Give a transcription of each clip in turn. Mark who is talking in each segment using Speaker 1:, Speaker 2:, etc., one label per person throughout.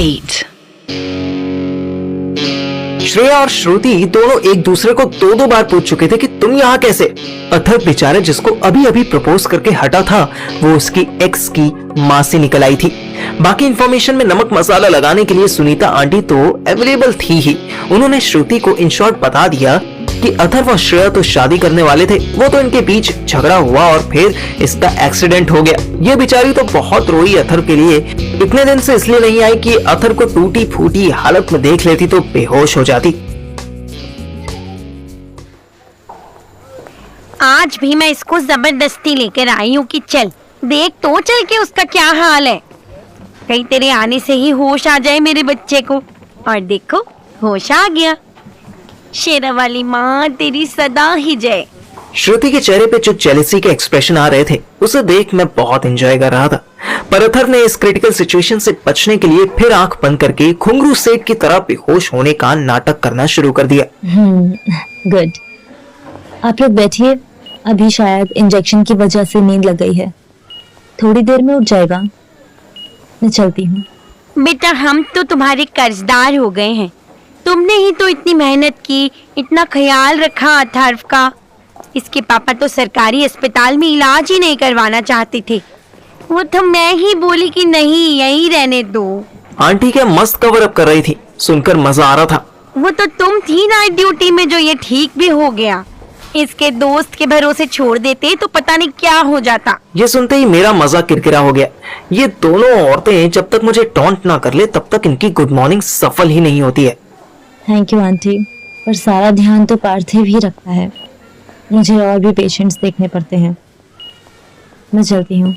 Speaker 1: 8.
Speaker 2: श्रेया और श्रुति दोनों एक दूसरे को दो बार पूछ चुके थे कि तुम यहाँ कैसे। अथर्व बेचारे जिसको अभी अभी प्रपोज करके हटा था, वो उसकी एक्स की माँ से निकल आई थी। बाकी इंफॉर्मेशन में नमक मसाला लगाने के लिए सुनीता आंटी तो अवेलेबल थी ही। उन्होंने श्रुति को इन शॉर्ट बता दिया कि अथर्व और श्रेया तो शादी करने वाले थे, वो तो इनके बीच झगड़ा हुआ और फिर इसका एक्सीडेंट हो गया। ये बेचारी तो बहुत रोई अथर्व के लिए। इतने दिन से इसलिए नहीं आई कि अथर्व को टूटी फूटी हालत में देख लेती तो बेहोश हो जाती।
Speaker 3: आज भी मैं इसको जबरदस्ती लेकर आई हूँ कि चल देख तो चल के उसका क्या हाल है। कहीं तेरे आने से ही होश आ जाए मेरे बच्चे को। और देखो होश आ गया। शेरा वाली माँ तेरी सदा ही जय।
Speaker 2: श्रुति के चेहरे पे जो जेलसी के एक्सप्रेशन आ रहे थे उसे देख मैं बहुत एंजॉय कर रहा था। पर अथर्व ने इस क्रिटिकल सिचुएशन से बचने के लिए फिर आंख बंद करके घुंघरू सेठ की तरह बेहोश होने का नाटक करना शुरू कर दिया।
Speaker 4: गुड, आप लोग बैठिए। अभी शायद इंजेक्शन की वजह से नींद लग गई है, थोड़ी देर में उठ जाएगा। मैं चलती हूँ।
Speaker 3: बेटा हम तो तुम्हारे कर्जदार हो गए हैं। तुमने ही तो इतनी मेहनत की, इतना ख्याल रखा अथर्व का। इसके पापा तो सरकारी अस्पताल में इलाज ही नहीं करवाना चाहते थे। वो तो मैं ही बोली कि नहीं यहीं रहने दो।
Speaker 2: आंटी क्या मस्त कवर अप कर रही थी, सुनकर मजा आ रहा था।
Speaker 3: वो तो तुम थी नाइट ड्यूटी में जो ये ठीक भी हो गया। इसके दोस्त के भरोसे छोड़ देते तो पता नहीं क्या हो जाता।
Speaker 2: ये सुनते ही मेरा मजा किरकिरा हो गया। ये दोनों औरतें जब तक मुझे टॉन्ट ना कर ले तब तक इनकी गुड मॉर्निंग सफल ही नहीं होती है।
Speaker 4: थैंक यू आंटी, पर सारा ध्यान तो पार्थिव ही रखता है। मुझे और भी पेशेंट्स देखने पड़ते हैं। मैं चलती हूँ।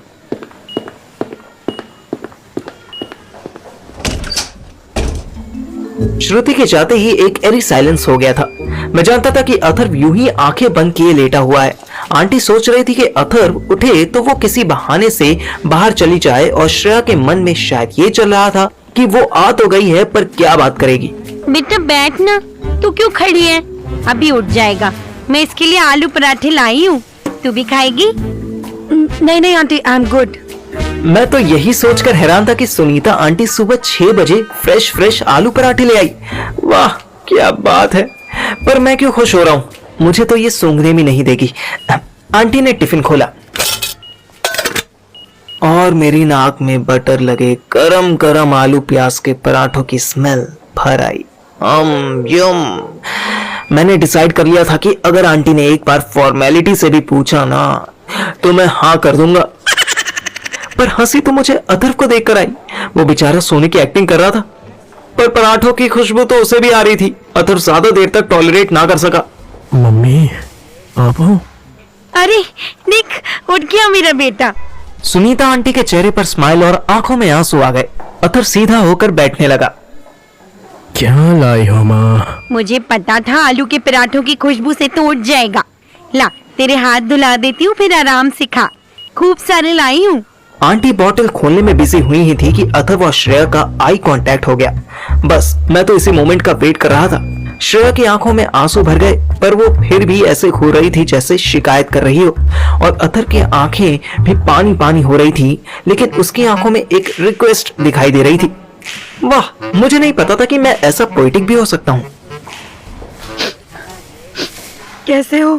Speaker 2: श्रुति के जाते ही एक एरी साइलेंस हो गया था। मैं जानता था कि अथर्व यूं ही आंखें बंद किए लेटा हुआ है। आंटी सोच रही थी कि अथर्व उठे तो वो किसी बहाने से बाहर चली जाए और श्रेया के मन में शायद ये चल रहा था कि वो आ तो गई है पर क्या बात करेगी।
Speaker 3: बेटा बैठ ना, तू क्यों खड़ी है? अभी उठ जाएगा। मैं इसके लिए आलू पराठे लाई हूँ, तू भी खाएगी? नहीं आंटी, आई एम गुड।
Speaker 2: मैं तो यही सोचकर हैरान था कि सुनीता आंटी सुबह 6 बजे फ्रेश आलू पराठे ले आई। वाह क्या बात है। पर मैं क्यों खुश हो रहा हूँ, मुझे तो ये सूंघने भी नहीं देगी। आंटी ने टिफिन खोला और मेरी नाक में बटर लगे गरम गरम आलू प्याज के पराठों की स्मेल भर आई। यम। मैंने डिसाइड कर लिया था कि अगर आंटी ने एक बार फॉर्मेलिटी से भी पूछा ना तो मैं हाँ कर दूंगा। पर हंसी तो मुझे अथर्व को देखकर आई। वो बेचारा सोने की एक्टिंग कर रहा था, पर पराठों की खुशबू तो उसे भी आ रही थी। अथर्व ज्यादा देर तक टॉलरेट ना कर सका।
Speaker 5: मम्मी आप हो?
Speaker 3: अरे देख उठ गया मेरा बेटा।
Speaker 2: सुनीता आंटी के चेहरे पर स्माइल और आंखों में आंसू आ गए। अथर्व सीधा होकर बैठने लगा।
Speaker 5: क्या लाई हो माँ?
Speaker 3: मुझे पता था आलू के पराठों की खुशबू से तो उठ जाएगा। ला तेरे हाथ धुला देती हूँ, फिर आराम से खा। खूब सारे लाई हूँ।
Speaker 2: आंटी बॉटल खोलने में बिजी हुई ही थी कि अथर्व और श्रेया का आई कांटेक्ट हो गया। बस मैं तो इसी मोमेंट का वेट कर रहा था। श्रेया की आंखों में आंसू भर गए, पर वो फिर भी ऐसे घूर रही थी जैसे शिकायत कर रही हो। और अथर्व की आंखें भी पानी पानी हो रही थी, लेकिन उसकी आंखों में एक रिक्वेस्ट दिखाई दे रही थी। वाह, मुझे नहीं पता था कि मैं ऐसा पोएटिक भी हो सकता हूँ।
Speaker 3: कैसे हो?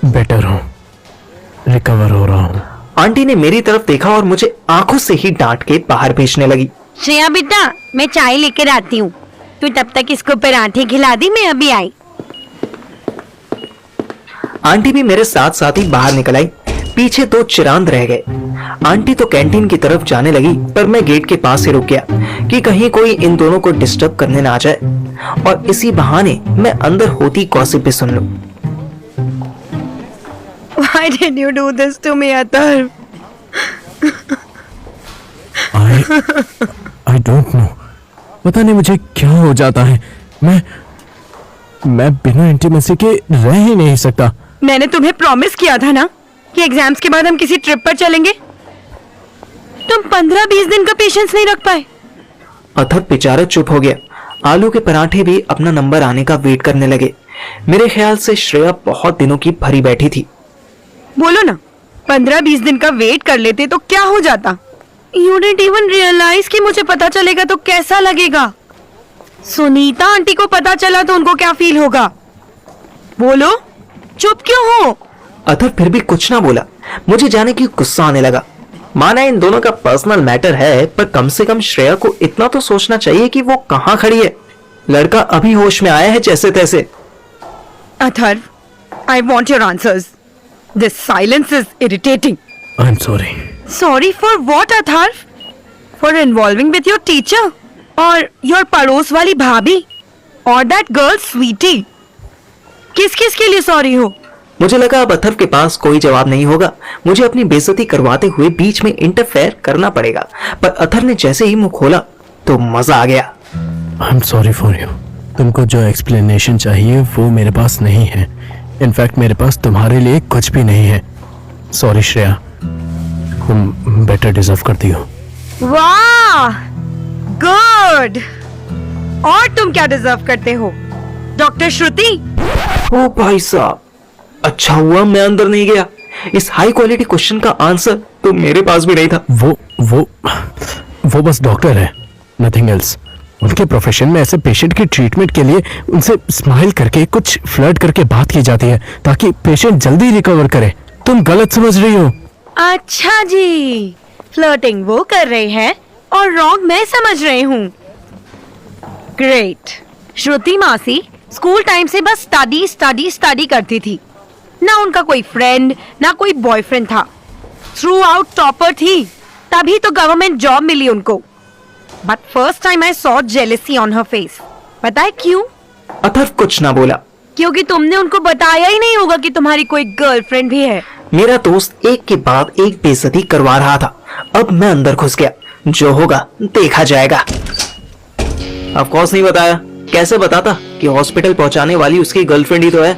Speaker 5: बेटर हूँ, रिकवर हो रहा हूँ।
Speaker 2: आंटी ने मेरी तरफ देखा और मुझे आंखों से ही डांट के बाहर भेजने लगी।
Speaker 3: श्रेया बेटा मैं चाय लेकर आती हूँ, तू तब तक इसको पराठे खिला दी, मैं अभी आई।
Speaker 2: आंटी भी मेरे साथ साथ ही बाहर निकल आई। पीछे 2 चिरांद रह गए। आंटी तो कैंटीन की तरफ जाने लगी, पर मैं गेट के पास ही रुक गया कि कहीं कोई इन दोनों को डिस्टर्ब करने ना आ जाए और इसी बहाने मैं अंदर होती गॉसिप भी सुन लूं।
Speaker 3: Why did you do this to me, Athar?
Speaker 5: I don't know. पता नहीं मुझे क्या हो जाता है। मैं बिना इंटीमेसी के रह ही नहीं सकता।
Speaker 3: मैंने तुम्हें प्रॉमिस किया था ना कि एग्जाम्स के बाद हम किसी ट्रिप पर चलेंगे। तुम 15-20 दिन का पेशेंस नहीं रख पाए।
Speaker 2: अथर्व बेचारा चुप हो गया। आलू के पराठे भी अपना नंबर आने का वेट करने लगे। मेरे ख्याल से श्रेया बहुत दिनों की भरी बैठी थी।
Speaker 3: बोलो ना, 15-20 दिन का वेट कर लेते तो क्या हो जाता? You didn't even realize कि मुझे पता चलेगा तो कैसा लगेगा? सुनीता आंटी को पता चला तो उनको क्या फील होगा? बोलो, चुप क्यों हो?
Speaker 2: अथर्व फिर भी कुछ ना बोला। मुझे जाने की गुस्सा आने लगा। माना इन दोनों का पर्सनल मैटर है, पर कम से कम श्रेया को इतना तो सोचना चाहिए कि वो कहां खड़ी है। लड़का अभी होश में आया है जैसे तैसे।
Speaker 3: Atharva, I want your answers. This silence is irritating.
Speaker 5: I'm sorry.
Speaker 3: Sorry for what, Atharva? For involving with your teacher? Or your पड़ोस वाली भाभी? Or that girl Sweety? किस किस के लिए सॉरी हो?
Speaker 2: मुझे लगा अब अथर्व के पास कोई जवाब नहीं होगा। मुझे अपनी बेइज्जती करवाते हुए बीच में इंटरफेयर करना पड़ेगा। पर अथर्व ने जैसे ही मुंह खोला तो मजा आ गया।
Speaker 5: I'm sorry for you. तुमको जो एक्सप्लेनेशन चाहिए वो मेरे पास नहीं है। इनफैक्ट मेरे पास तुम्हारे लिए कुछ भी नहीं है। सॉरी श्रेया, तुम बेटर डिजर्व करती हो।
Speaker 3: वाह, गुड। और तुम क्या डिजर्व करते हो, डॉक्टर श्रुति?
Speaker 2: ओ भाई साहब, अच्छा हुआ मैं अंदर नहीं गया। इस हाई क्वालिटी क्वेश्चन का आंसर तो मेरे पास भी नहीं था।
Speaker 5: वो बस डॉक्टर है, नथिंग एल्स। उनके प्रोफेशन में ऐसे पेशेंट की ट्रीटमेंट के लिए उनसे स्माइल करके कुछ फ्लर्ट करके बात की जाती है ताकि पेशेंट जल्दी रिकवर करे। तुम गलत समझ रही हो।
Speaker 3: अच्छा जी, फ्लर्टिंग वो कर रहे हैं और रॉन्ग मैं समझ रही हूँ। ग्रेट। श्रुति मासी स्कूल टाइम से बस स्टडी स्टडी स्टडी करती थी। ना उनका कोई फ्रेंड ना कोई बॉयफ्रेंड था। थ्रू आउट टॉपर थी, तभी तो गवर्नमेंट जॉब मिली उनको। But first time I saw jealousy on her face. पता है क्यों?
Speaker 2: अथर्व कुछ ना बोला।
Speaker 3: क्योंकि तुमने उनको बताया ही नहीं होगा कि तुम्हारी कोई गर्लफ्रेंड भी है।
Speaker 2: मेरा दोस्त एक के बाद एक बेइज्जती करवा रहा था। अब मैं अंदर घुस गया। जो होगा देखा जाएगा। ऑफ कोर्स नहीं बताया। कैसे बताता कि हॉस्पिटल पहुंचाने वाली उसकी गर्लफ्रेंड ही तो है।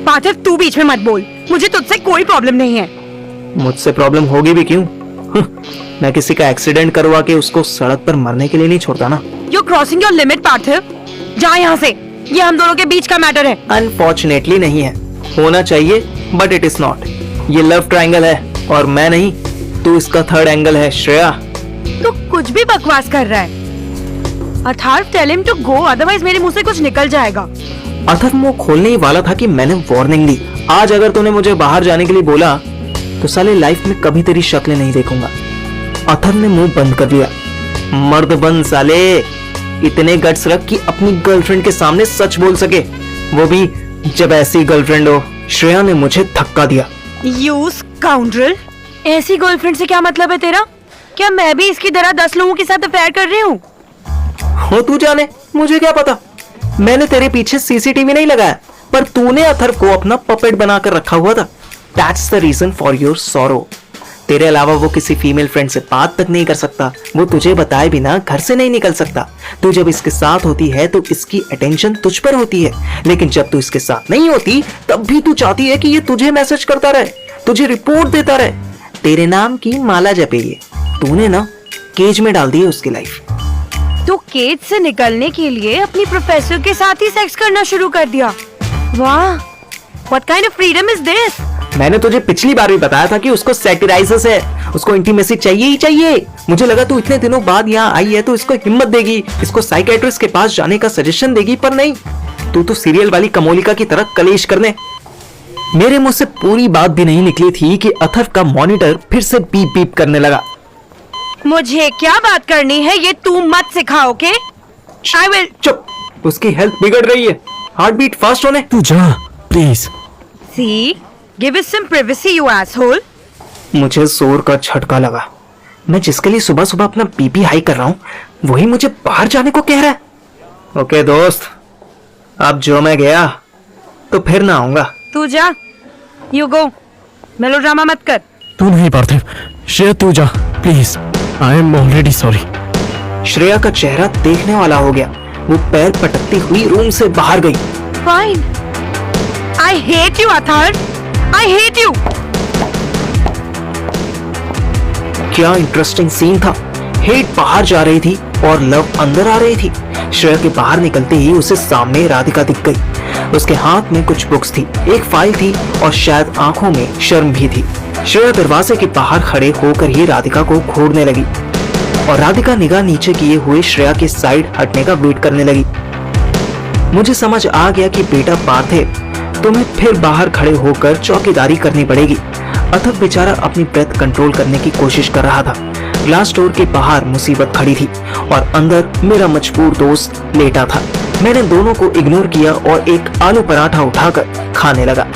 Speaker 3: पार्थव, तू बीच में मत बोल। मुझे तुझसे कोई प्रॉब्लम नहीं है।
Speaker 2: मुझसे प्रॉब्लम होगी भी क्यों? मैं किसी का एक्सीडेंट करवा के उसको सड़क पर मरने के लिए नहीं छोड़ता ना।
Speaker 3: You're crossing your limit, पार्थिव। जा यहाँ से। ये हम दोनों के बीच का मैटर है।
Speaker 2: अनफॉर्चुनेटली नहीं है। होना चाहिए बट इट इज नॉट। ये लव ट्रायंगल है और मैं नहीं, तू इसका थर्ड एंगल है श्रेया।
Speaker 3: तू कुछ भी बकवास कर रहा है। Atharva, tell him to go, otherwise मेरे मुंह से कुछ निकल जाएगा।
Speaker 2: अथर्व मुंह खोलने ही वाला था कि मैंने वार्निंग दी। आज अगर तूने मुझे बाहर जाने के लिए बोला तो साले लाइफ में कभी तेरी शक्लें नहीं देखूंगा। अथर्व ने मुंह बंद कर लिया। मर्द बन साले, इतने गट्स रख कि अपनी गर्लफ्रेंड के सामने सच बोल सके, वो भी जब ऐसी गर्लफ्रेंड हो। श्रेया ने मुझे धक्का दिया।
Speaker 3: You scoundrel! ऐसी गर्लफ्रेंड से क्या मतलब है तेरा? क्या मैं भी इसकी तरह 10 लोगों के साथ अफेयर कर रही हूँ?
Speaker 2: हो तू जाने, मुझे क्या पता। मैंने तेरे पीछे सीसीटीवी नहीं लगाया, पर तूने अथर्व को अपना पपेट बनाकर रखा हुआ था। That's the reason for your sorrow. तेरे अलावा वो किसी फीमेल फ्रेंड से बात तक नहीं कर सकता। वो तुझे बताए बिना घर से नहीं निकल सकता। तू जब इसके साथ होती है तो इसकी अटेंशन तुझ पर होती है, लेकिन जब तू इसके साथ नहीं होती तब भी तू चाहती है कि ये तुझे मैसेज करता रहे, तुझे रिपोर्ट देता रहे, तेरे नाम की माला जपे। ये तूने ना केज में डाल दी है उसकी लाइफ।
Speaker 3: तो केज से निकलने के लिए अपनी प्रोफेसर के साथ ही सेक्स करना शुरू कर दिया। वाह, what kind of freedom is this?
Speaker 2: मैंने तुझे पिछली बार भी बताया था कि उसको सैटिराइजर्स है, उसको इंटीमेसी चाहिए ही चाहिए। मुझे लगा तू इतने दिनों बाद यहाँ आई है तो इसको हिम्मत देगी, इसको साइकियाट्रिस्ट के पास जाने का सजेशन देगी, पर नहीं, तू तो सीरियल वाली कमोलिका की तरह कलेश करने। मेरे मुंह से पूरी बात भी नहीं निकली थी कि अथर्व का मॉनिटर फिर से बीप बीप करने लगा।
Speaker 3: मुझे क्या बात करनी है ये तू मत सिखा, ओके? I will.
Speaker 2: चुप, उसकी हेल्थ बिगड़ रही है, हार्ट बीट फास्ट होने।
Speaker 5: तू जा please.
Speaker 3: See, give it some privacy you asshole.
Speaker 2: मुझे जोर का झटका लगा। मैं जिसके लिए सुबह सुबह अपना बीपी हाई कर रहा हूँ वही मुझे बाहर जाने को कह रहा है। ओके दोस्त, अब जो मैं गया तो फिर ना आऊंगा।
Speaker 3: तू जा, यू गो। मेलोड्रामा मत कर।
Speaker 5: तू नहीं पार्थिव, श्रेया तू जा please. I am already sorry.
Speaker 2: Shreya का चेहरा देखने वाला हो गया। वो पैर पटकती हुई रूम से बाहर गई।
Speaker 3: Fine. I hate you Atharva, I hate you.
Speaker 2: क्या इंटरेस्टिंग सीन था। हेट बाहर जा रही थी और लव अंदर आ रही थी। श्रेया के बाहर निकलते ही उसे सामने राधिका दिख गई। उसके हाथ में कुछ बुक्स थी, एक फाइल थी और शायद आंखों में शर्म भी थी। श्रेया दरवाजे के बाहर खड़े होकर ही राधिका को घूरने लगी और राधिका निगाह नीचे किए हुए श्रेया के साइड हटने का वेट करने लगी। मुझे समझ आ गया कि बेटा पार्थिव, तुम्हें फिर बाहर खड़े होकर चौकीदारी करनी पड़ेगी। अथर्व बेचारा अपनी ब्रेथ कंट्रोल करने की कोशिश कर रहा था। ग्लास डोर के बाहर मुसीबत खड़ी थी और अंदर मेरा मजबूर दोस्त लेटा था। मैंने दोनों को इग्नोर किया और एक आलू पराठा उठाकर खाने लगा।